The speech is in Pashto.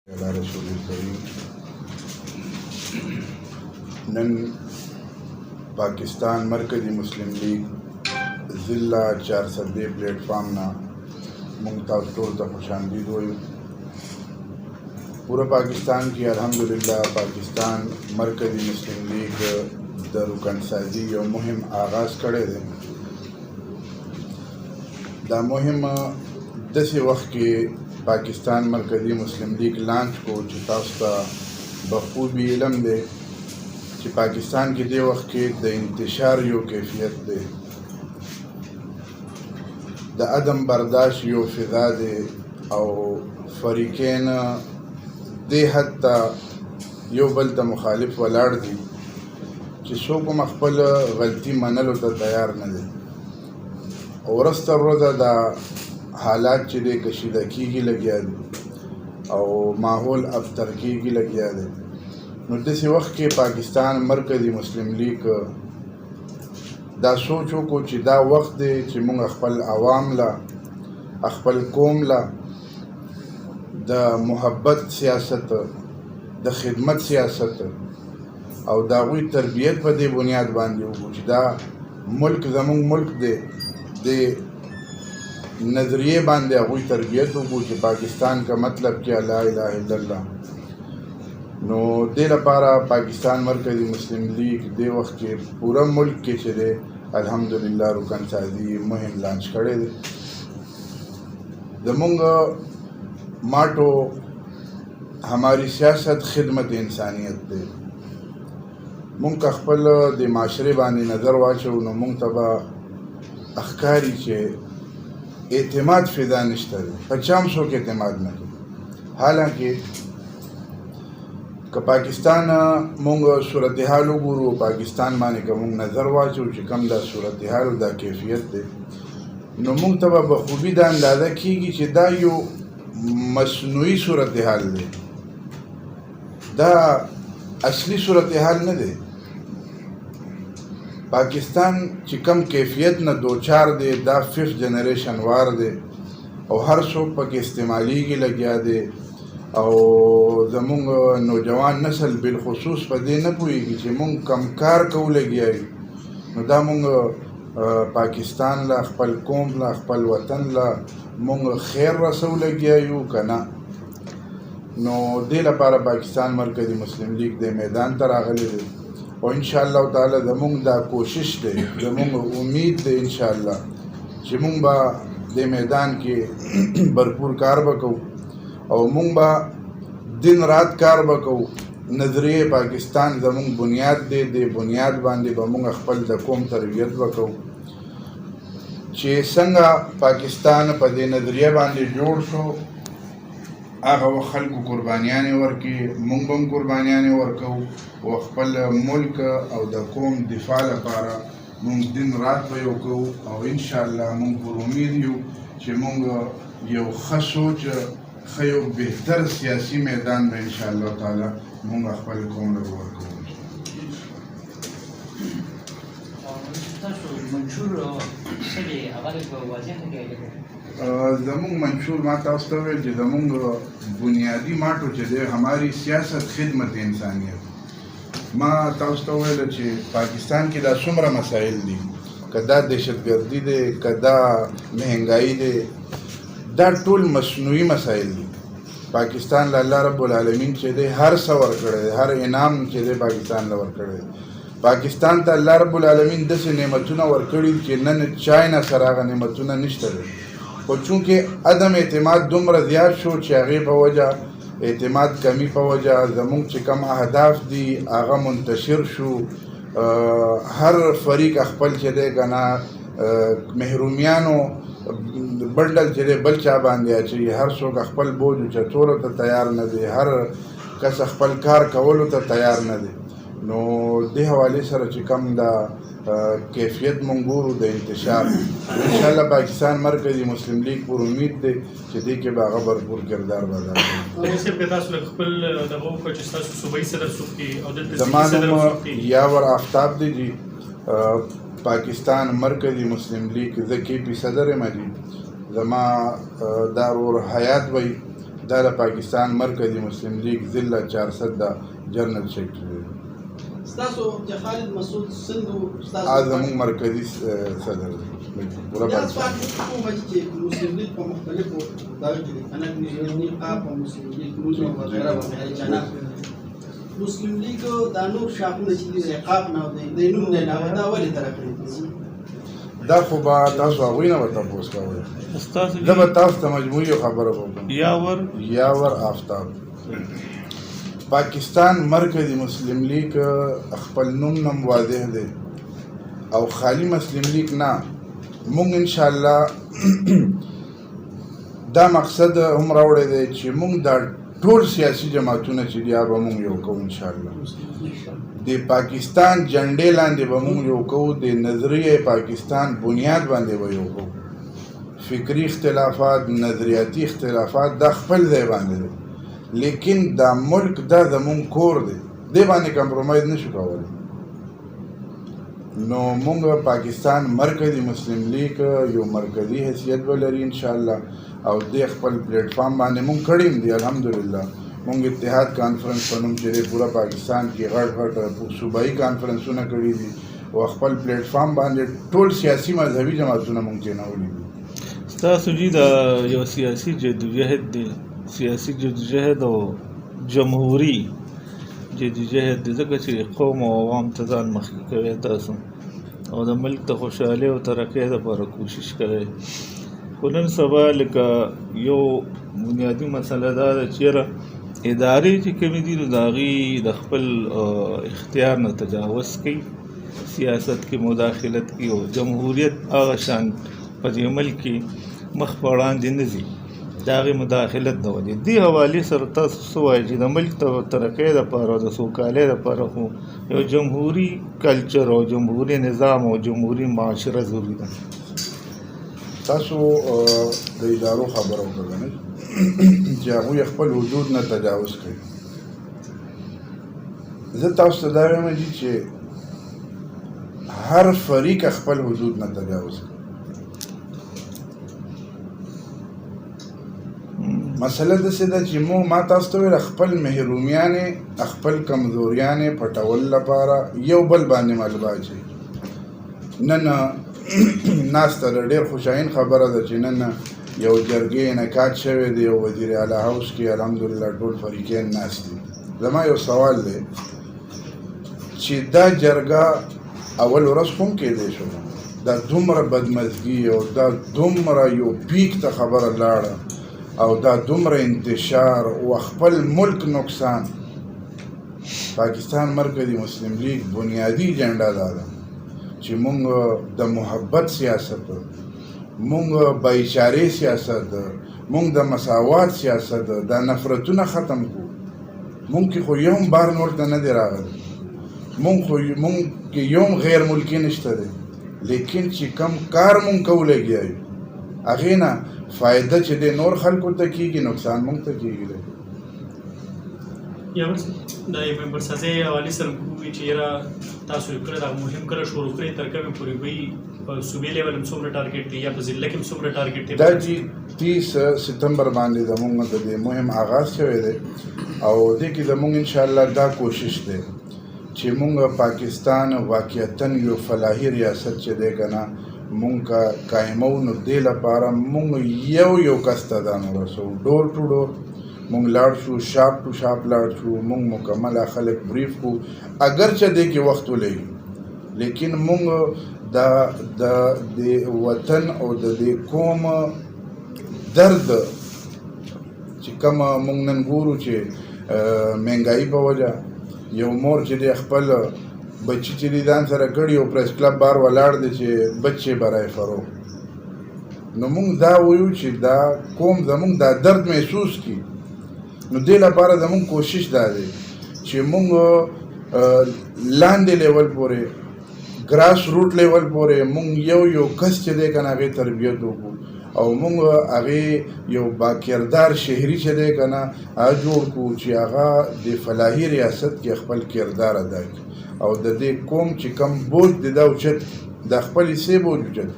अला रसूल करीम। नन पाकिस्तान मरकज़ी मुस्लिम लीग ज़िला 410 प्लेटफार्म ना मुमताज़ तौर तक खुशामदीद हुई। पूरा पाकिस्तान की अल्हम्दुलिल्लाह पाकिस्तान मरकज़ी मुस्लिम लीग द रुकन साजी और मुहिम आगाज़ करे दे। दा मुहिम दस वक्त के पाकिस्तान मरकज़ी मुस्लिम लीग लॉन्च को चितास्ता बखूबी इलम दे कि पाकिस्तान के दे वक्त के द इंतशार यो कैफियत दे द अदम बर्दाश्त यो फिजा दे और फरीकैन दे हद ता यो बल ता मुखालिफ वलाड़ दी कि सोको मखपल गलती मनलो ता तैयार न दे और रस्ता रोज़ा दा हालात चे दे कशीदा की लगिया दे और माहौल अब तरक्की की लगिया दे। नो दसी वक्त के पाकिस्तान मरकज़ी मुस्लिम लीग दा सोचो को ची दा वक्त दे ची मुंग अखपल आवाम ला अखपल कौम ला द मोहब्बत सियासत द खिदमत सियासत और दागुई तरबियत पर दे बुनियाद बांधी हो ची दा मुल्क जमुंग मुल्क दे नज़रिए बांधे अगुई तरबियत हो कि पाकिस्तान का मतलब क्या ला इलाहा इल्लल्लाह। नो दे लपारा पाकिस्तान मरकज़ी मुस्लिम लीग दे वक्त के पूरा मुल्क के चले अल्हम्दुलिल्लाह रुकन साजी मुहिम लॉन्च करे दे। दमुंग माटो हमारी सियासत खिदमत इंसानियत दे मुंग अखपल दे माशरे बानी नज़र वाचो नो मुंग तबा अखकारी चे एतमाद फिजा निश्ता है 500 के एतमाद न के। हालांकि पाकिस्तान मुंग सूरत हाल गुरु पाकिस्तान माने का मुंग नज़र वाचो कम दा सूरत हाल दा कैफियत दे नो मुंग तबा बखूबी दा अंदाज़ा की कि दा यो मसनूई सूरत हाल दे दा असली सूरत हाल न दे। पाकिस्तान चिकम कैफियत न दो चार दे दा 5th जनरेशन वार दे और हर शौक पक इस्तेमाली की लगिया दे और जमुंग नौजवान नस्ल बिलखसूस पर दे न पुएगी कि मुंग कमकार कऊ लगिया नो दा मुंग पाकिस्तान ला अखपल कौम ला अखपल वतन ला मुंग खैर रसू लगिया यू कना नो दे लपारा पाकिस्तान मरकज़ी मुस्लिम लीग दे मैदान तर आगले दे और इंशाअल्लाह ताला जमुंग दा कोशिश दे जमुंग उम्मीद दे इंशाअल्लाह जिमुंग बा दे मैदान के भरपूर कार बकऊ और मुंग बा दिन रात कार बकऊ नजरिए पाकिस्तान जमुंग बुनियाद दे बुनियाद बांधे बमुंग अखपल द कौम तरबियत बकऊ चे संगा पाकिस्तान पदे नजरिया बांधे जोड़ सो आगा वो खल्कु कुर्बानियाने वर्की मुंगम कुर्बानियाने वर्कऊ वो अखपल मुल्क और द कौम दिफा लपारा मुंग दिन रात पे वकऊ और इंशाअल्लाह मुंग पर उम्मीद यू कि मुंग यो खसोच खयो बेहतर सियासी मैदान में इंशाअल्लाह ताला मुंग अखपल कौम लो वर्कऊ। जमुंग मंशूर माता जमुंग बुनियादी माटो चे हमारी सियासत खिदमत इंसानियत माँ ताउस्तवेल चे पाकिस्तान की दा सुमरा मसाइल दी कदा दहशतगर्दी दे कदा महंगाई दे दा टूल मसनूई मसाइल दी पाकिस्तान ला अल्लाह रब्बुल आलमीन चे दे हर सवर करे हर इनाम चे दे पाकिस्तान ला वर करे पाकिस्तान ता अल्लाह रब्बुल आलमीन दस नेमतुना वर्कड़ी के नन चाइना सरागा नेमतुना निश्ता दे और चूँकि अदम एतमाद दुमर ज़्यादा शो चागे पवजा एतमाद कमी पवजा जमुंग चिकम अहदाफ दी आगा मुंतशिर शो हर फरीक अखपल चले गना महरूमियानो बंडल चले बल्चा बांधे चाहिए हर शोक अखपल बोझ चतोर तो तैयार न दे हर कस अखपल कार कवलो तो तैयार न दे नो दे हवाले सर चिकम दा कैफियत मंगूर द इंतशार इंशाअल्लाह पाकिस्तान मरकज़ी मुस्लिम लीग पर उम्मीद दे कि दे के बागा भरपूर किरदार बाजार यावर आफ्ताब दे जी पाकिस्तान मरकज़ी मुस्लिम लीग ज़की पी सदर मजी जमा दारुर हयात वही دا د پاکستان مرکزي مسلم لیگ ضلع 400 د جنرال سیکرټري ستاسو چې خالد مسعود سندو زموږ مرکزي صدر دی پوره پاکستان چې مسلم لیگ په مختلفو دغه کې کنه نقاب او مسلم لیگ نور وغیرہ وغیرہ جنا مسلم لیگ د نور شاخونه چې د نقاب نه د نوم نه دا ولې طرف دا خو به تاسو هغوی نه به تپوس کوئ زه به تاسو ته مجموعي خبره وکړم یاور آفتاب پاکستان مرکزي مسلم لیگ خپل نوم نم واضح دی او خالی مسلم لیگ نه مونږ انشاءالله دا مقصد هم راوړی دی چې مونږ دا ټول سیاسي جماعتونه چې دي هغه به مونږ یو کوو انشاءالله د پاکستان جنډې لاندې به مونږ یو کوو د نظریه پاکستان بنیاد باندې به یو کوو فکري اختلافات نظریاتي اختلافات دا خپل ځای باندې دی لیکن دا ملک دا زمونږ کور دی دې باندې کمپرومایز نشو کولی نو مونږ پاکستان مرکزي مسلم لیگ یو مرکزي حیثیت به لري انشاءالله او دې خپل پلیټ فارم باندې مونږ کړی دی الحمدلله مونږ اتحاد کانفرنس په نوم چې پوره پاکستان کې غټ صوبایي کانفرنسونه کړي دي او خپل پلیټ فارم باندې ټول سیاسي مذهبي جماعتونه مونږ کېنولي دي ستاسو جی دا یو سیاسي جدوجہد دی سیاسي جدوجہد او جمهوري جدوجہد دی ځکه چې قوم او عوام ته ځان مخکې کوي تاسو او د ملک د خوشحالۍ او ترقۍ لپاره کوشش کوي خو نن سبا لکه یو بنیادي مسله دا ده چې ادارې چې کومې دي نو د هغې د خپل اختیار نه تجاوز کوي سیاست کې مداخلت کوي او جمهوریت هغه شان په دې ملک کې مخ په وړاندې نه ځي د هغې مداخلت نه ولي دې حوالې سره تاسو څه وایئ چې د ملک د ترقۍ دپاره او د سوکالۍ دپاره خو یو جمهوري کلچر او جمهوري نظام او جمهوري معاشره ضروري ده تاسو د ادارو خبره وکړئ چې هغوی خپل حدود نه تجاوز کوي زه تاسو ته دا وایم چې هر فریق خپل حدود نه تجاوز کوي مسله داسې ده چې ما تاسو ته ویل خپل محرومیانې خپل کمزوریانې پټول لپاره یو بل باندې ملبه اچوي نن ناسته ده ډېر خوشاین خبره ده چې نن یو جرګې انعقاد شوی دی یو وزیر اعلی هاوس کې الحمدلله ټول فریقین ناست دي زما یو سوال دی چې دا جرګه اول ورځ هم کېدی شو دا دومره بدمزګي او دا دومره یو پیک ته خبره لاړه او دا دومره انتشار او خپل ملک نقصان پاکستان مرکزي مسلم لیگ بنیادی ایجنډا دا ده چې مونږ د محبت سیاست مونږ بایچارې سیاست مونږ د مساوات سیاست دا نفرتونه ختم کړو مونږ کې خو یو بار نور ته نه دی راغلی مونږ کې یو غیر ملکي نشته دی لیکن چې کم کار مونږ کولی یو هغې نه فایده چې دی نور خلکو ته کېږي نقصان مونږ ته کېږي دی یا بل د یو ممبرسازۍ حوالې سره وګورئ چې یاره تاسو یې کړی دا مهم کله شروع کړی تر کومې پورې وایي په صوبې لیول هم څومره ټارګېټ دی یا په ضلع کې هم څومره ټارګېټ دی دا چې 30 ستمبر باندې زموږ د دې مهم آغاز شوی دی او دې کې زموږ انشاءالله دا کوشش دی چې مونږ پاکستان واقعیتاً یو فلاحي ریاست چې دی که نه مونږ قایمو نو دې لپاره مونږ یو کس ته ځان ورسوو ډور ټو ډور مونږ لاړ شو شاپ ټو شاپ لاړ شو مونږ مکمل خلک بریف کو اگرچه دې کې وخت ولګي لیکن مونږ د وطن او د دې قوم درد چې کوم مونږ نن ګورو چې مهنګایي په وجه یو مور چې دی خپل بچی چې دی ځان سره کړي او پریس کلب بار ولاړ دی چې بچې برای فروغ نو مونږ دا وایو چې دا قوم زمونږ دا درد محسوس کړي نو دې لپاره زمونږ کوشش دا دی چې مونږ لاندې لیول پورې ګراس روټ لیول پورې مونږ یو کس چې دی که نه هغې تربیت وکړو او مونږ هغې یو باکردار شهري چې دی که نه هغه جوړ کړو چې هغه د فلاحي ریاست کې خپل کردار ادا کړي او د دې قوم چې کم بوج دی دا اوچت د خپل حصې بوج اوچت